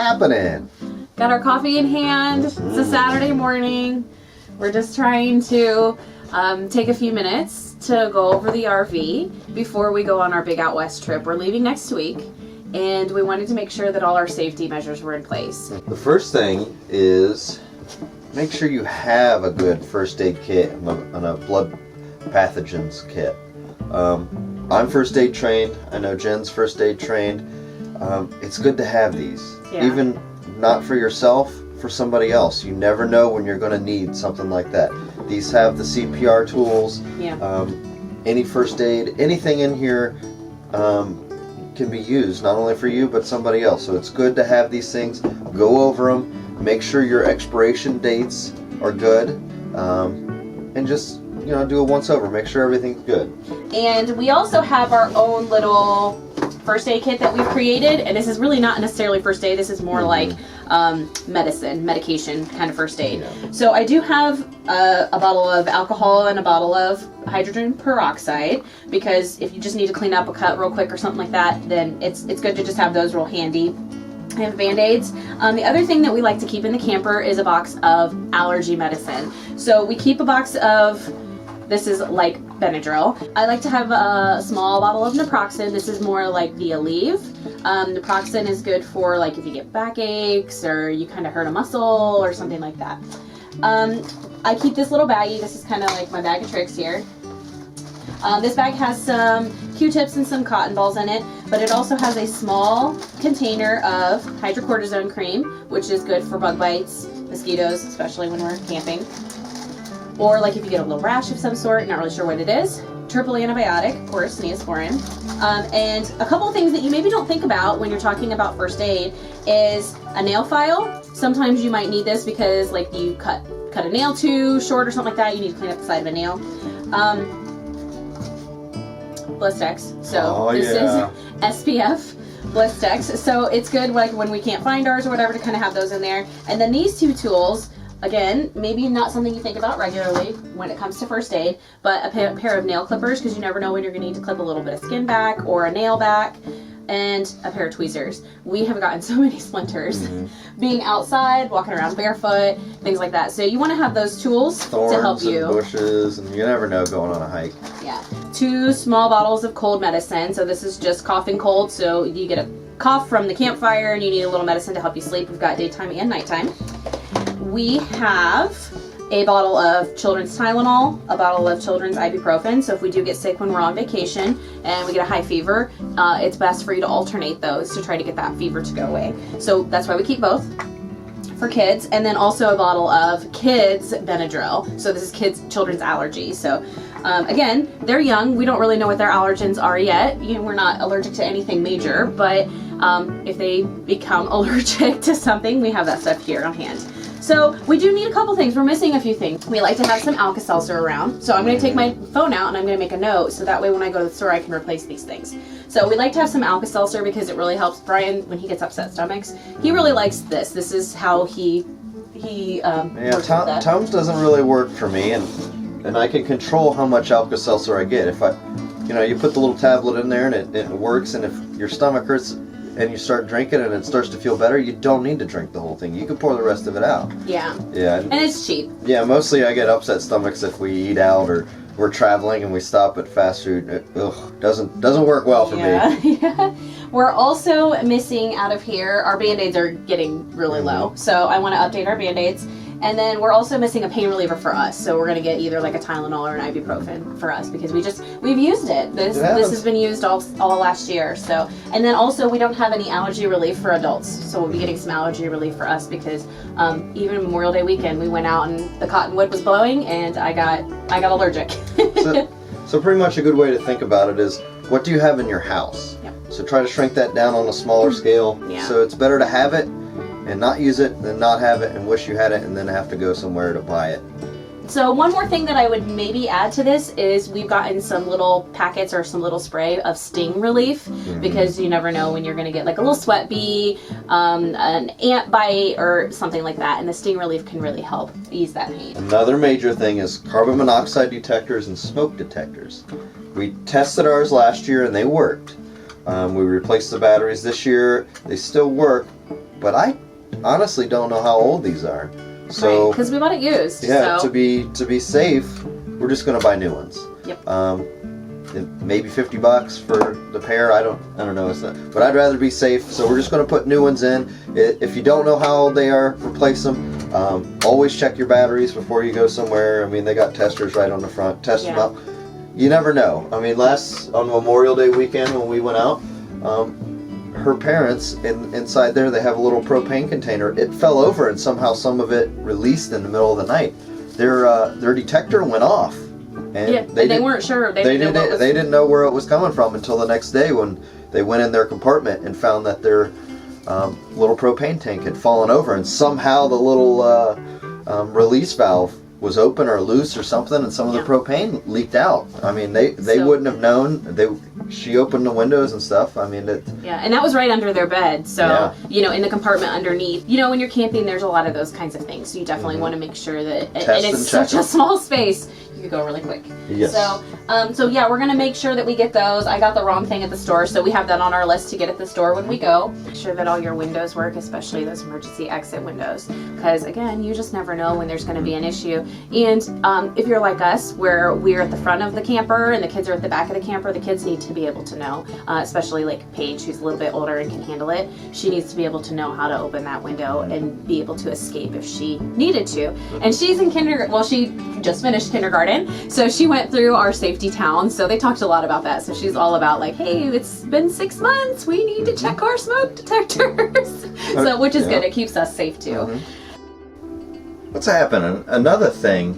happening? Got our coffee in hand. It's a Saturday morning. We're just trying to take a few minutes to go over the RV before we go on our big out west trip. We're leaving next week, and we wanted to make sure that all our safety measures were in place. The first thing is make sure you have a good first aid kit and a blood pathogens kit. I'm first aid trained. I know Jen's first aid trained. It's good to have these. Yeah. Even not for yourself, for somebody else. You never know when you're going to need something like that. These have the CPR tools. Yeah. Any first aid, anything in here can be used, not only for you, but somebody else. So it's good to have these things. Go over them. Make sure your expiration dates are good. And just, do a once over. Make sure everything's good. And we also have our own little first aid kit that we've created, and this is really not necessarily first aid. This is more like medication kind of first aid. Yeah. So I do have a bottle of alcohol and a bottle of hydrogen peroxide, because if you just need to clean up a cut real quick or something like that, then it's good to just have those real handy. I have Band-Aids. The other thing that we like to keep in the camper is a box of allergy medicine. So we keep a box of, this is like Benadryl. I like to have a small bottle of naproxen. This is more like the Aleve. Naproxen is good for like if you get backaches or you kind of hurt a muscle or something like that. I keep this little baggie. This is kind of like my bag of tricks here. This bag has some Q-tips and some cotton balls in it, but it also has a small container of hydrocortisone cream, which is good for bug bites, mosquitoes, especially when we're camping. Or like if you get a little rash of some sort, not really sure what it is. Triple antibiotic, of course, Neosporin. And a couple of things that you maybe don't think about when you're talking about first aid is a nail file. Sometimes you might need this because like you cut a nail too short or something like that. You need to clean up the side of a nail. Blistex. So this is SPF Blistex. So it's good like when we can't find ours or whatever to kind of have those in there. And then these two tools, again, maybe not something you think about regularly when it comes to first aid, but a pair of nail clippers, because you never know when you're going to need to clip a little bit of skin back or a nail back, and a pair of tweezers. We have gotten so many splinters being outside, walking around barefoot, things like that. So you want to have those tools to help you. Thorns and bushes, and you never know going on a hike. Yeah. 2 small bottles of cold medicine. So this is just cough and cold. So you get a cough from the campfire and you need a little medicine to help you sleep. We've got daytime and nighttime. We have a bottle of children's Tylenol, a bottle of children's ibuprofen. So if we do get sick when we're on vacation and we get a high fever, it's best for you to alternate those to try to get that fever to go away. So that's why we keep both for kids. And then also a bottle of kids Benadryl. So this is children's allergies. So again, they're young. We don't really know what their allergens are yet. We're not allergic to anything major, but if they become allergic to something, we have that stuff here on hand. So we do need a couple things. We're missing a few things. We like to have some Alka-Seltzer around. So I'm going to take my phone out and I'm going to make a note so that way when I go to the store I can replace these things. So we like to have some Alka-Seltzer because it really helps Brian when he gets upset stomachs. He really likes this. This is how he works with that. Tums doesn't really work for me, and I can control how much Alka-Seltzer I get. If you put the little tablet in there and it works, and if your stomach hurts and you start drinking and it starts to feel better, you don't need to drink the whole thing. You can pour the rest of it out. Yeah. Yeah. And it's cheap. Yeah, mostly I get upset stomachs if we eat out or we're traveling and we stop at fast food. Doesn't work well for me. Yeah. We're also missing out of here, our Band-Aids are getting really low. So I want to update our Band-Aids. And then we're also missing a pain reliever for us. So we're going to get either like a Tylenol or an ibuprofen for us because we've used it. This has been used all last year. So, and then also we don't have any allergy relief for adults. So we'll be getting some allergy relief for us because even Memorial Day weekend we went out and the cottonwood was blowing and I got allergic. So pretty much a good way to think about it is what do you have in your house? Yep. So try to shrink that down on a smaller scale. Yeah. So it's better to have it and not use it than not have it and wish you had it and then have to go somewhere to buy it. So one more thing that I would maybe add to this is we've gotten some little packets or some little spray of sting relief because you never know when you're going to get like a little sweat bee, an ant bite or something like that, and the sting relief can really help ease that pain. Another major thing is carbon monoxide detectors and smoke detectors. We tested ours last year and they worked. We replaced the batteries this year. They still work, but I honestly don't know how old these are. So because we bought it used. yeah, so. to be safe, we're just gonna buy new ones. Yep. Maybe $50 for the pair. I don't know. It's not, but I'd rather be safe. So we're just gonna put new ones in. If you don't know how old they are, replace them. Always check your batteries before you go somewhere. I mean, they got testers right on the front. Test them up. You never know. I mean, on Memorial Day weekend when we went out, her parents inside there, they have a little propane container. It fell over and somehow some of it released in the middle of the night. Their detector went off, and they weren't sure. They didn't know where it was coming from until the next day when they went in their compartment and found that their little propane tank had fallen over, and somehow the little release valve was open or loose or something, and some of the propane leaked out. I mean, they wouldn't have known. She opened the windows and stuff. I mean, and that was right under their bed. So in the compartment underneath. When you're camping, there's a lot of those kinds of things. So you definitely want to make sure that, and it's such a small space, you could go really quick. Yes. So yeah, we're gonna make sure that we get those. I got the wrong thing at the store, so we have that on our list to get at the store when we go. Make sure that all your windows work, especially those emergency exit windows, because again, you just never know when there's going to be an issue. And if you're like us, where we're at the front of the camper and the kids are at the back of the camper, the kids need to be able to know, especially like Paige, who's a little bit older and can handle it. She needs to be able to know how to open that window and be able to escape if she needed to. And she's in kindergarten. Well, she just finished kindergarten, so she went through our safety town. So they talked a lot about that. So she's all about like, hey, it's been 6 months. We need to check our smoke detectors. So, which is good. It keeps us safe too. What's happening? Another thing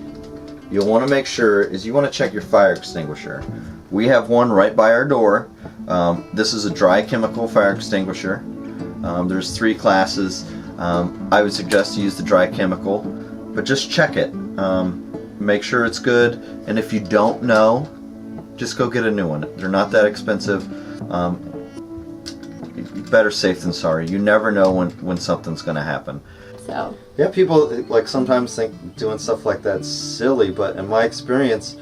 you'll want to make sure is you want to check your fire extinguisher. We have one right by our door. This is a dry chemical fire extinguisher. There's 3 classes. I would suggest to use the dry chemical, but just check it. Make sure it's good, and if you don't know, just go get a new one. They're not that expensive. Better safe than sorry. You never know when something's going to happen. So yeah, people like sometimes think doing stuff like that's silly, but in my experience,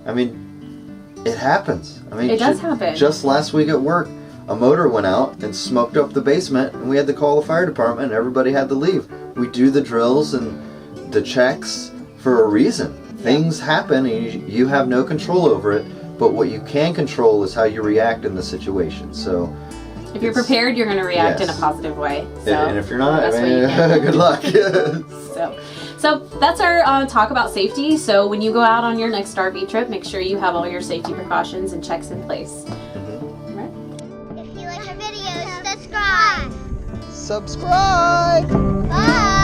I mean, it happens. I mean, it does happen. Just last week at work, a motor went out and smoked up the basement, and we had to call the fire department, and everybody had to leave. We do the drills and the checks for a reason. Things happen, and you have no control over it, but what you can control is how you react in the situation. So if you're prepared, you're going to react in a positive way. So, and if you're not, I mean, good luck. So that's our talk about safety. So when you go out on your next RV trip, make sure you have all your safety precautions and checks in place. Right? If you like our videos, subscribe. Subscribe. Bye.